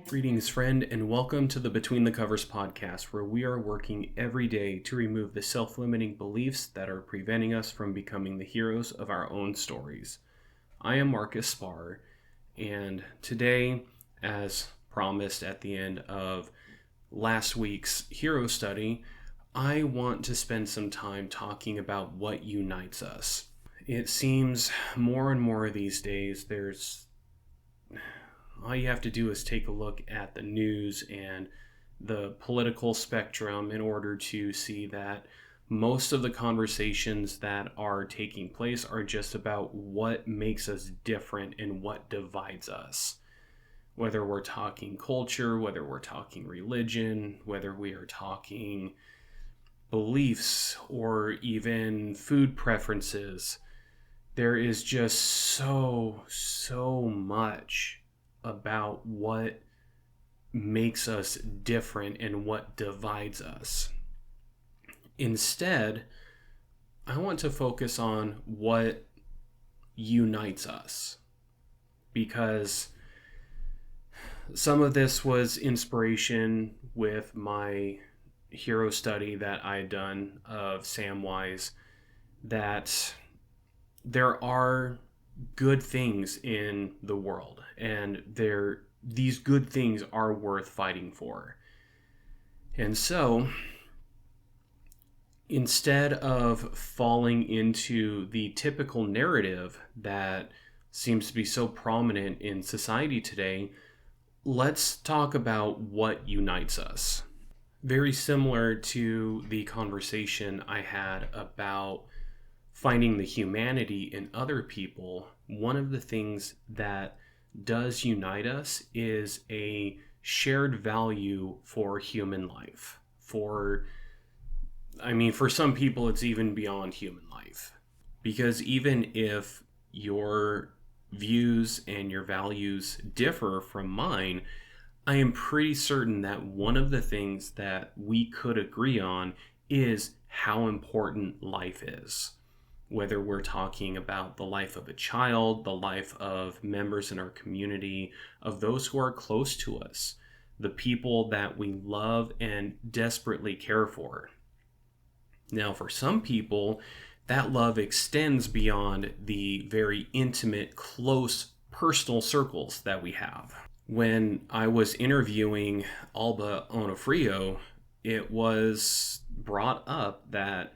Greetings, friend, and welcome to the Between the Covers podcast, where we are working every day to remove the self-limiting beliefs that are preventing us from becoming the heroes of our own stories. I am Marcus Spar, and today, as promised at the end of last week's hero study, I want to spend some time talking about what unites us. It seems more and more these days all you have to do is take a look at the news and the political spectrum in order to see that most of the conversations that are taking place are just about what makes us different and what divides us. Whether we're talking culture, whether we're talking religion, whether we are talking beliefs or even food preferences, there is just so much about what makes us different and what divides us. Instead, I want to focus on what unites us, because some of this was inspiration with my hero study that I had done of Samwise, that there are good things in the world, and these good things are worth fighting for. And so, instead of falling into the typical narrative that seems to be so prominent in society today, let's talk about what unites us. Very similar to the conversation I had about finding the humanity in other people, one of the things that does unite us is a shared value for human life. For some people, it's even beyond human life. Because even if your views and your values differ from mine, I am pretty certain that one of the things that we could agree on is how important life is. Whether we're talking about the life of a child, the life of members in our community, of those who are close to us, the people that we love and desperately care for. Now, for some people, that love extends beyond the very intimate, close, personal circles that we have. When I was interviewing Alba Onofrio, it was brought up that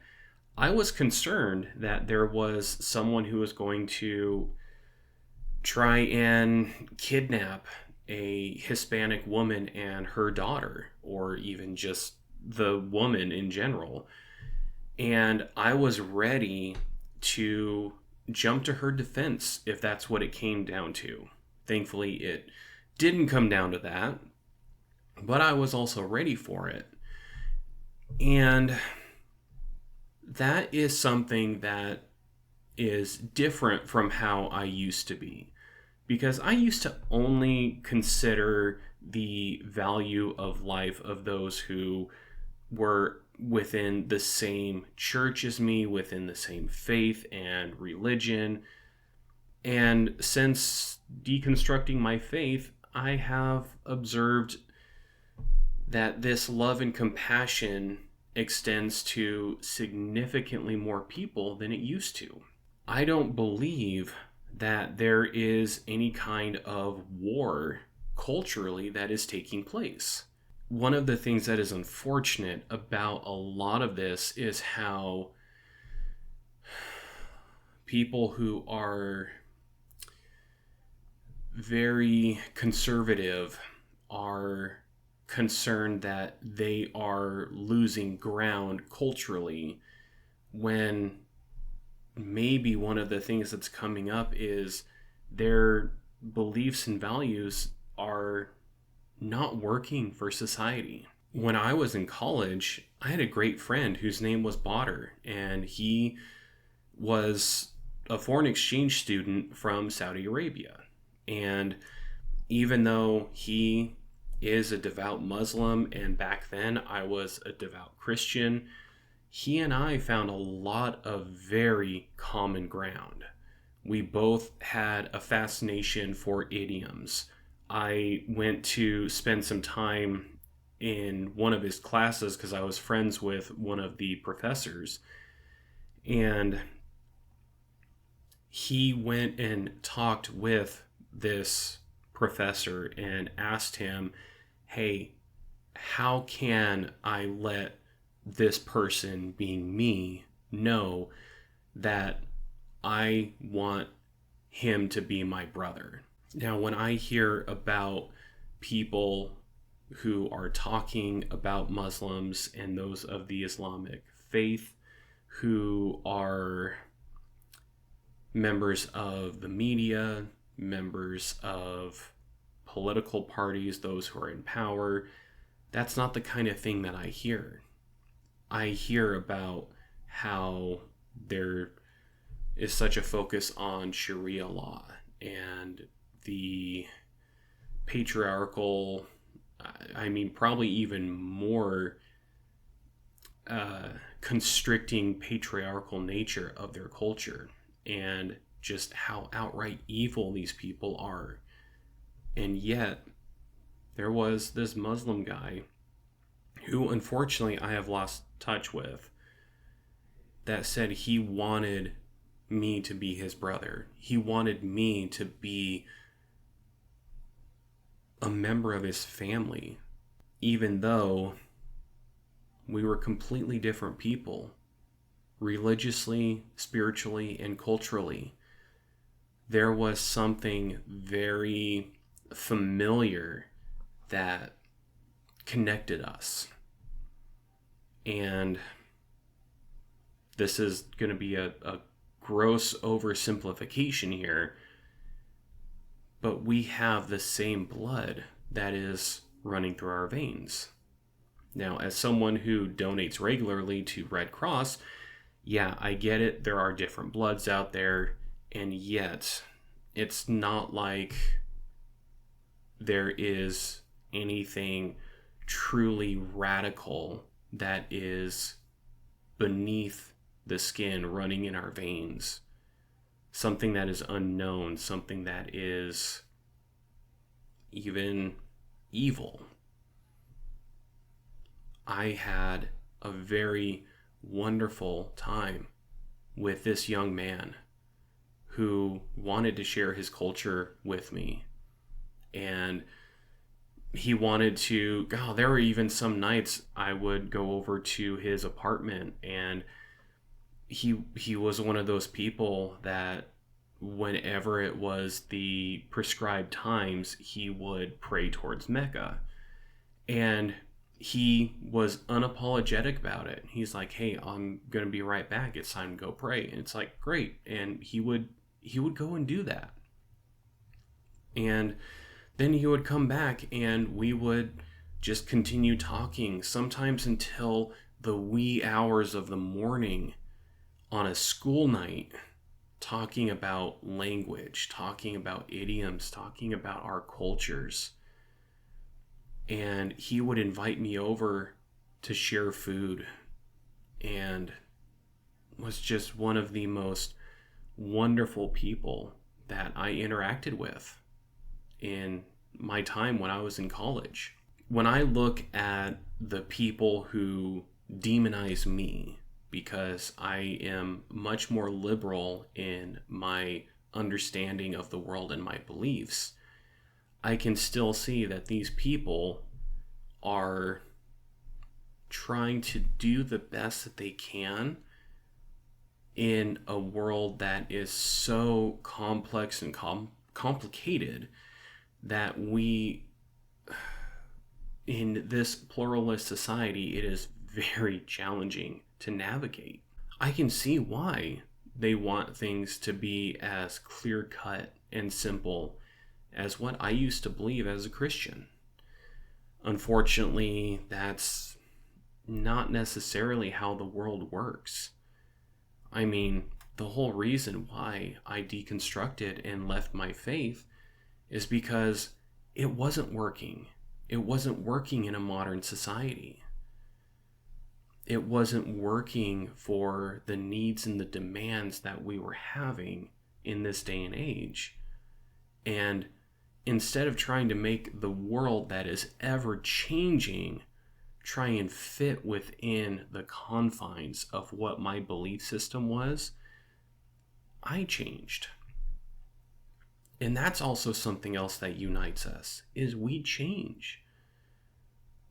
I was concerned that there was someone who was going to try and kidnap a Hispanic woman and her daughter, or even just the woman in general. And I was ready to jump to her defense if that's what it came down to. Thankfully, it didn't come down to that, but I was also ready for it. And that is something that is different from how I used to be, because I used to only consider the value of life of those who were within the same church as me, within the same faith and religion. And since deconstructing my faith, I have observed that this love and compassion extends to significantly more people than it used to. I don't believe that there is any kind of war culturally that is taking place. One of the things that is unfortunate about a lot of this is how people who are very conservative are concerned that they are losing ground culturally, when maybe one of the things that's coming up is their beliefs and values are not working for society. When I was in college, I had a great friend whose name was Botter, and he was a foreign exchange student from Saudi Arabia. And even though he is a devout Muslim, and back then I was a devout Christian, he and I found a lot of very common ground. We both had a fascination for idioms. I went to spend some time in one of his classes because I was friends with one of the professors. And he went and talked with this professor and asked him, hey, how can I let this person, being me, know that I want him to be my brother? Now, when I hear about people who are talking about Muslims and those of the Islamic faith who are members of the media, members of political parties, those who are in power, that's not the kind of thing that I hear. I hear about how there is such a focus on Sharia law and the patriarchal, probably even more constricting patriarchal nature of their culture, and just how outright evil these people are. And yet, there was this Muslim guy who, unfortunately, I have lost touch with, that said he wanted me to be his brother. He wanted me to be a member of his family, even though we were completely different people, religiously, spiritually, and culturally. There was something very familiar that connected us. And this is going to be a gross oversimplification here, but we have the same blood that is running through our veins. Now, as someone who donates regularly to Red Cross, yeah, I get it. There are different bloods out there, and yet it's not like there is anything truly radical that is beneath the skin running in our veins. Something that is unknown, something that is even evil. I had a very wonderful time with this young man who wanted to share his culture with me. And he wanted to, there were even some nights I would go over to his apartment, and he was one of those people that whenever it was the prescribed times, he would pray towards Mecca. And he was unapologetic about it. He's like, hey, I'm going to be right back. It's time to go pray. And it's like, great. And he would go and do that. And then he would come back and we would just continue talking, sometimes until the wee hours of the morning on a school night, talking about language, talking about idioms, talking about our cultures. And he would invite me over to share food, and was just one of the most wonderful people that I interacted with in my time when I was in college. When I look at the people who demonize me because I am much more liberal in my understanding of the world and my beliefs, I can still see that these people are trying to do the best that they can in a world that is so complex and complicated that we, in this pluralist society, it is very challenging to navigate. I can see why they want things to be as clear-cut and simple as what I used to believe as a Christian. Unfortunately, that's not necessarily how the world works. I mean, the whole reason why I deconstructed and left my faith is because it wasn't working. It wasn't working in a modern society. It wasn't working for the needs and the demands that we were having in this day and age. And instead of trying to make the world that is ever changing try and fit within the confines of what my belief system was, I changed. And that's also something else that unites us, is we change.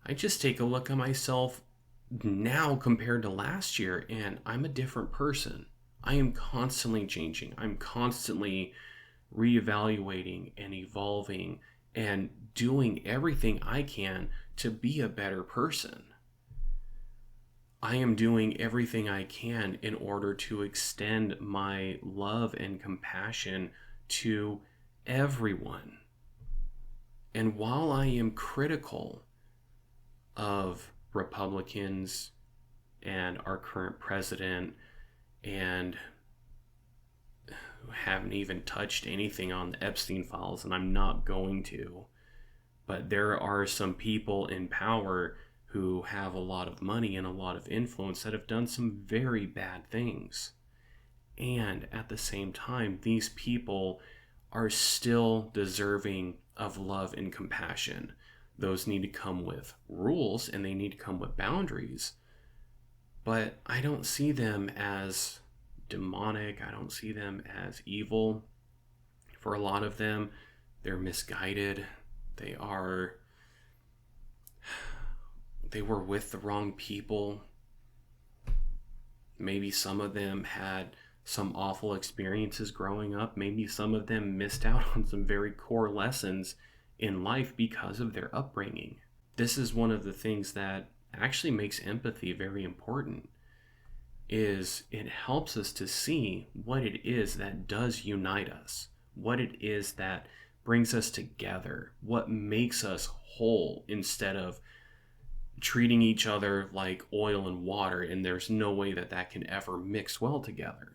I just take a look at myself now compared to last year, and I'm a different person. I am constantly changing. I'm constantly reevaluating and evolving and doing everything I can to be a better person. I am doing everything I can in order to extend my love and compassion to everyone. And while I am critical of Republicans and our current president, and haven't even touched anything on the Epstein files, and I'm not going to, but there are some people in power who have a lot of money and a lot of influence that have done some very bad things. And at the same time, these people are still deserving of love and compassion. Those need to come with rules and they need to come with boundaries. But I don't see them as demonic. I don't see them as evil. For a lot of them, they're misguided. They were with the wrong people. Maybe some of them had some awful experiences growing up. Maybe some of them missed out on some very core lessons in life because of their upbringing. This is one of the things that actually makes empathy very important, is it helps us to see what it is that does unite us, what it is that brings us together, what makes us whole, instead of treating each other like oil and water, and there's no way that that can ever mix well together.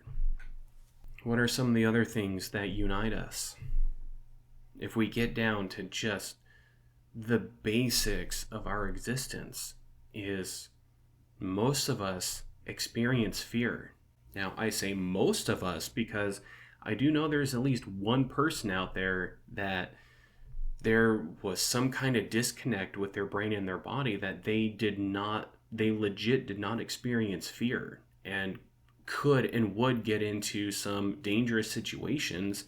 What are some of the other things that unite us? If we get down to just the basics of our existence, is most of us experience fear. Now, I say most of us because I do know there's at least one person out there that there was some kind of disconnect with their brain and their body, that they legit did not experience fear, and could and would get into some dangerous situations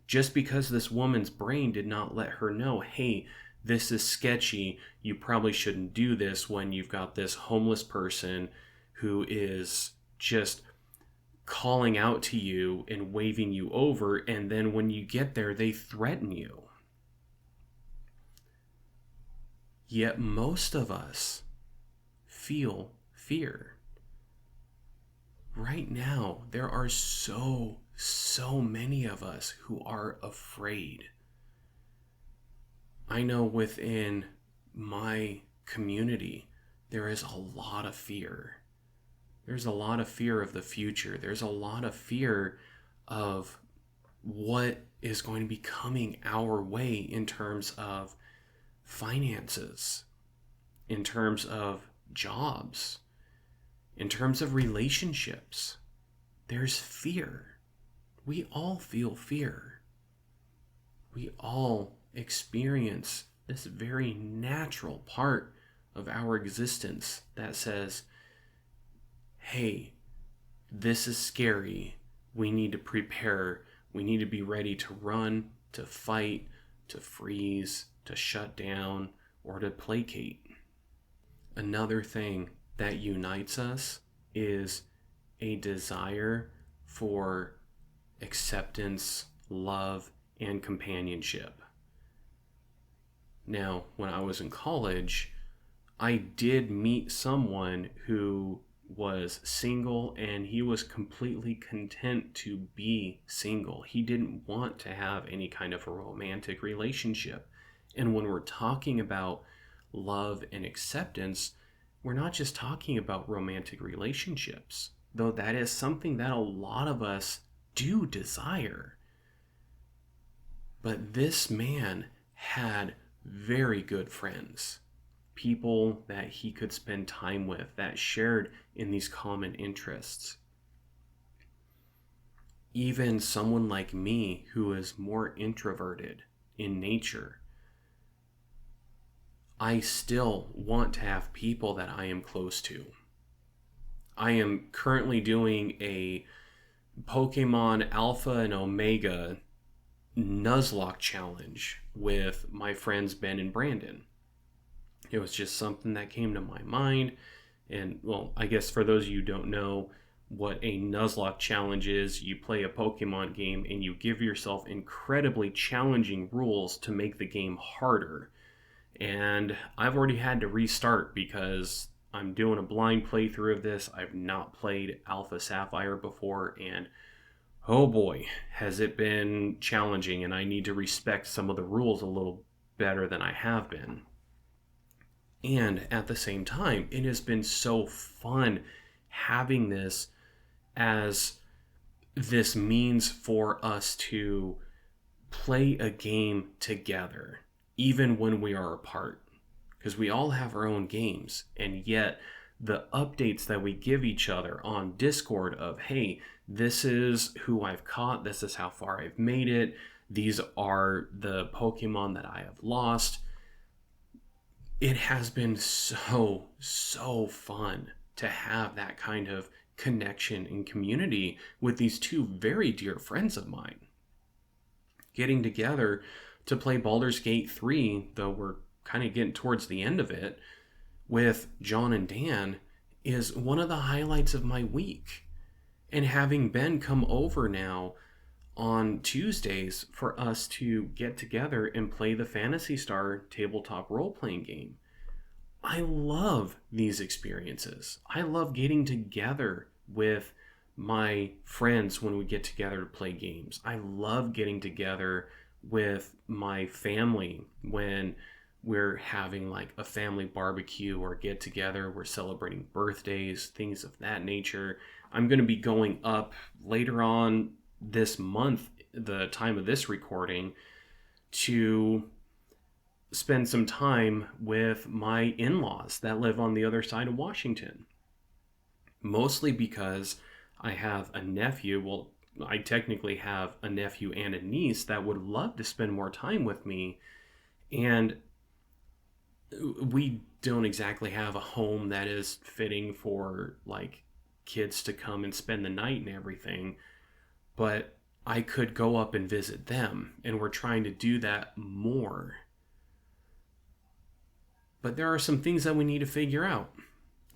just because this woman's brain did not let her know, hey, this is sketchy, you probably shouldn't do this, when you've got this homeless person who is just calling out to you and waving you over, and then when you get there, they threaten you. Yet most of us feel fear. Right now, there are so many of us who are afraid. I know within my community, there is a lot of fear. There's a lot of fear of the future. There's a lot of fear of what is going to be coming our way in terms of finances, in terms of jobs, in terms of relationships. There's fear. We all feel fear. We all experience this very natural part of our existence that says, hey, this is scary. We need to prepare. We need to be ready to run, to fight, to freeze, to shut down, or to placate. Another thing that unites us is a desire for acceptance, love, and companionship. Now, when I was in college, I did meet someone who was single, and he was completely content to be single. He didn't want to have any kind of a romantic relationship. And when we're talking about love and acceptance, we're not just talking about romantic relationships, though that is something that a lot of us do desire. But this man had very good friends, people that he could spend time with, that shared in these common interests. Even someone like me, who is more introverted in nature, I still want to have people that I am close to. I am currently doing a Pokemon Alpha and Omega Nuzlocke challenge with my friends Ben and Brandon. It was just something that came to my mind. And, well, I guess for those of you who don't know what a Nuzlocke challenge is, you play a Pokemon game and you give yourself incredibly challenging rules to make the game harder. And I've already had to restart because I'm doing a blind playthrough of this. I've not played Alpha Sapphire before, and oh boy, has it been challenging, and I need to respect some of the rules a little better than I have been. And at the same time, it has been so fun having this as this means for us to play a game together, even when we are apart. Because we all have our own games, and yet the updates that we give each other on Discord of, hey, this is who I've caught, this is how far I've made it, these are the Pokemon that I have lost. It has been so fun to have that kind of connection and community with these two very dear friends of mine. Getting together to play Baldur's Gate 3, though we're kind of getting towards the end of it, with John and Dan is one of the highlights of my week. And having Ben come over now on Tuesdays for us to get together and play the Phantasy Star tabletop role-playing game. I love these experiences. I love getting together with my friends when we get together to play games. I love getting together with my family when we're having like a family barbecue or get together, we're celebrating birthdays, things of that nature. I'm going to be going up later on this month, the time of this recording, to spend some time with my in-laws that live on the other side of Washington. Mostly because I have a nephew, well, I technically have a nephew and a niece that would love to spend more time with me, and we don't exactly have a home that is fitting for like kids to come and spend the night and everything, but I could go up and visit them, and we're trying to do that more. But there are some things that we need to figure out.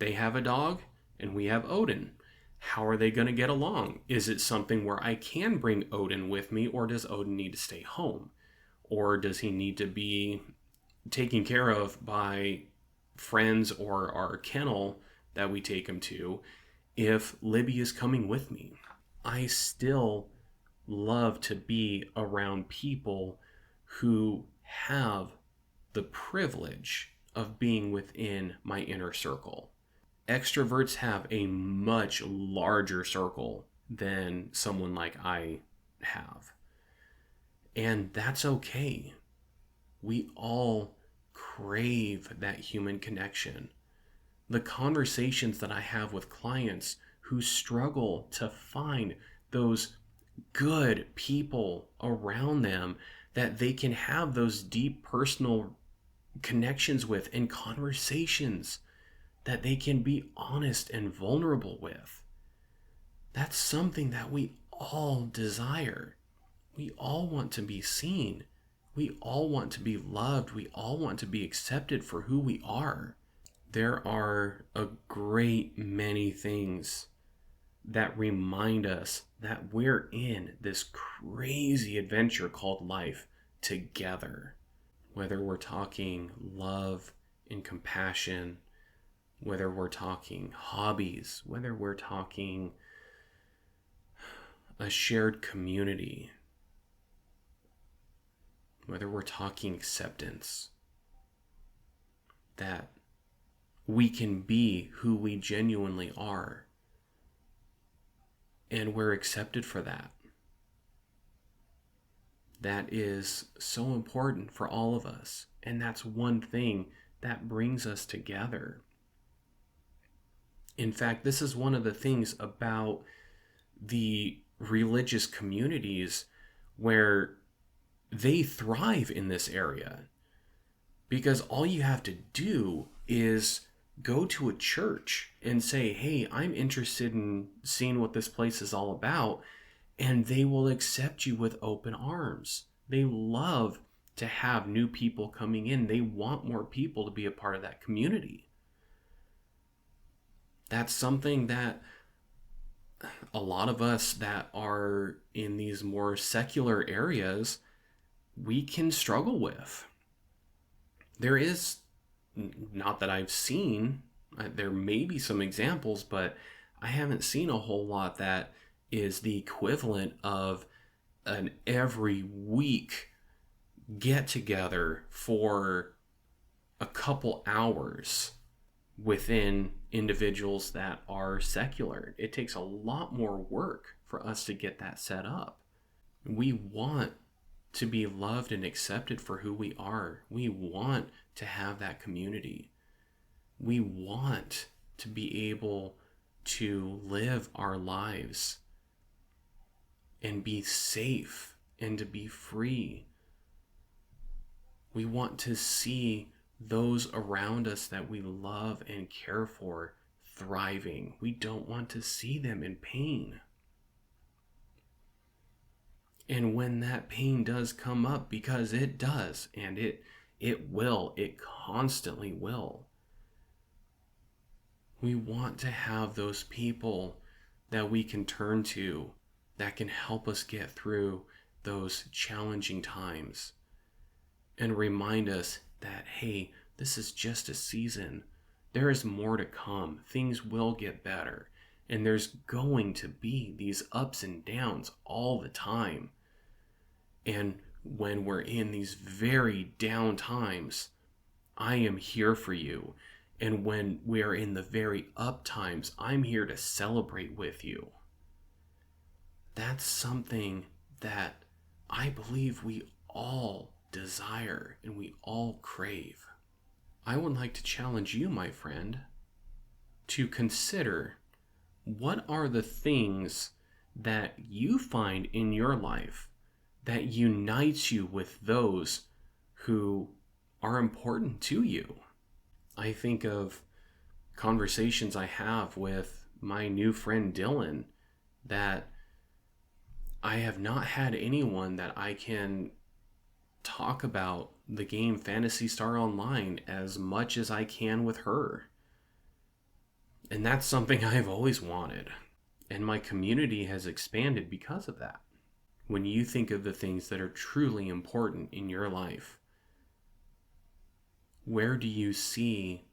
They have a dog and we have Odin. How are they going to get along? Is it something where I can bring Odin with me, or does Odin need to stay home? Or does he need to be taken care of by friends or our kennel that we take him to if Libby is coming with me? I still love to be around people who have the privilege of being within my inner circle. Extroverts have a much larger circle than someone like I have. And that's okay. We all crave that human connection. The conversations that I have with clients who struggle to find those good people around them that they can have those deep personal connections with, and conversations that they can be honest and vulnerable with. That's something that we all desire. We all want to be seen. We all want to be loved. We all want to be accepted for who we are. There are a great many things that remind us that we're in this crazy adventure called life together. Whether we're talking love and compassion, whether we're talking hobbies, whether we're talking a shared community, whether we're talking acceptance, that we can be who we genuinely are, and we're accepted for that. That is so important for all of us, and that's one thing that brings us together. In fact, this is one of the things about the religious communities where they thrive in this area because all you have to do is go to a church and say, hey, I'm interested in seeing what this place is all about, and they will accept you with open arms. They love to have new people coming in. They want more people to be a part of that community. That's something that a lot of us that are in these more secular areas, we can struggle with. There is, not that I've seen, there may be some examples, but I haven't seen a whole lot that is the equivalent of an every week get together for a couple hours within individuals that are secular. It takes a lot more work for us to get that set up. We want to be loved and accepted for who we are. We want to have that community. We want to be able to live our lives and be safe and to be free. We want to see those around us that we love and care for thriving. We don't want to see them in pain. And when that pain does come up, because it does, and it will, it constantly will, we want to have those people that we can turn to that can help us get through those challenging times and remind us that, hey, this is just a season. There is more to come. Things will get better. And there's going to be these ups and downs all the time. And when we're in these very down times, I am here for you. And when we're in the very up times, I'm here to celebrate with you. That's something that I believe we all desire and we all crave. I would like to challenge you, my friend, to consider what are the things that you find in your life that unites you with those who are important to you. I think of conversations I have with my new friend Dylan that I have not had anyone that I can talk about the game Phantasy Star Online as much as I can with her. And that's something I've always wanted. And my community has expanded because of that. When you think of the things that are truly important in your life, where do you see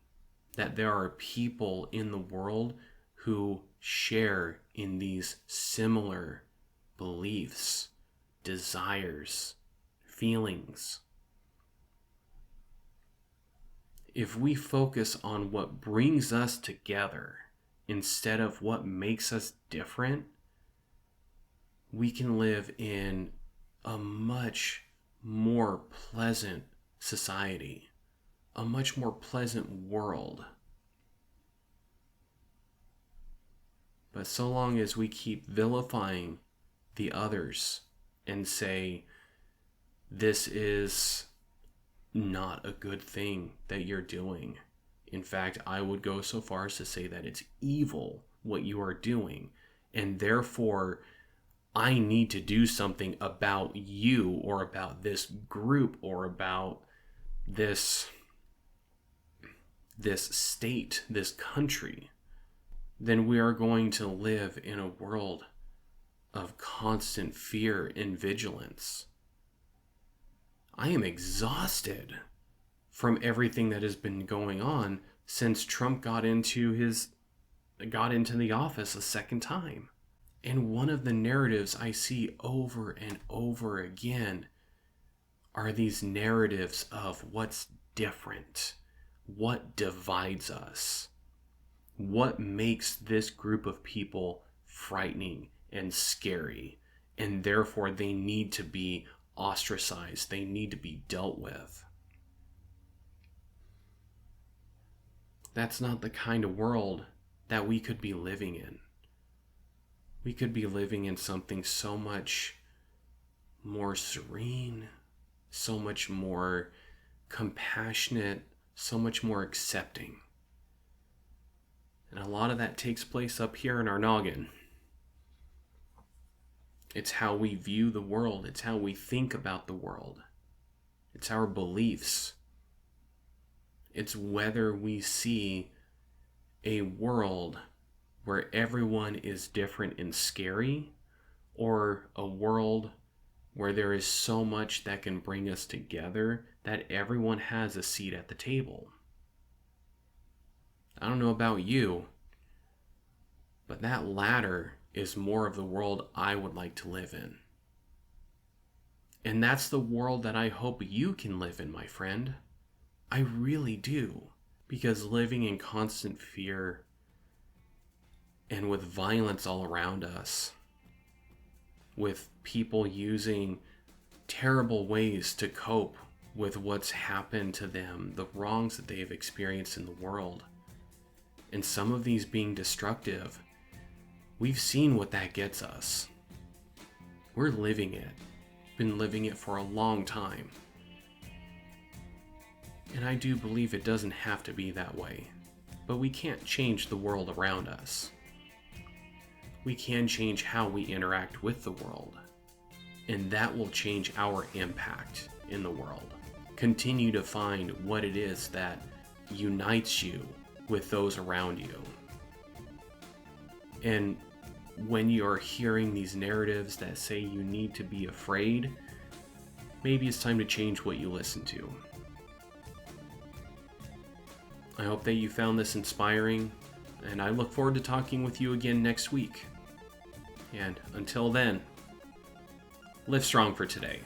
that there are people in the world who share in these similar beliefs, desires, feelings? If we focus on what brings us together instead of what makes us different, we can live in a much more pleasant society, a much more pleasant world. But so long as we keep vilifying the others and say, this is not a good thing that you're doing. In fact, I would go so far as to say that it's evil what you are doing, and therefore I need to do something about you or about this group or about this state, this country, then we are going to live in a world of constant fear and vigilance. I am exhausted from everything that has been going on since Trump got into the office a second time. And one of the narratives I see over and over again are these narratives of what's different, what divides us, what makes this group of people frightening and scary, and therefore they need to be ostracized, they need to be dealt with. That's not the kind of world that we could be living in. We could be living in something so much more serene, so much more compassionate, so much more accepting. And a lot of that takes place up here in our noggin. It's how we view the world. It's how we think about the world. It's our beliefs. It's whether we see a world where everyone is different and scary, or a world where there is so much that can bring us together that everyone has a seat at the table. I don't know about you, but that latter is more of the world I would like to live in. And that's the world that I hope you can live in, my friend. I really do. Because living in constant fear and with violence all around us, with people using terrible ways to cope with what's happened to them, the wrongs that they have experienced in the world, and some of these being destructive, we've seen what that gets us. We're living it. Been living it for a long time. And I do believe it doesn't have to be that way. But we can't change the world around us. We can change how we interact with the world. And that will change our impact in the world. Continue to find what it is that unites you with those around you. And when you're hearing these narratives that say you need to be afraid, maybe it's time to change what you listen to. I hope that you found this inspiring, and I look forward to talking with you again next week. And until then, live strong for today.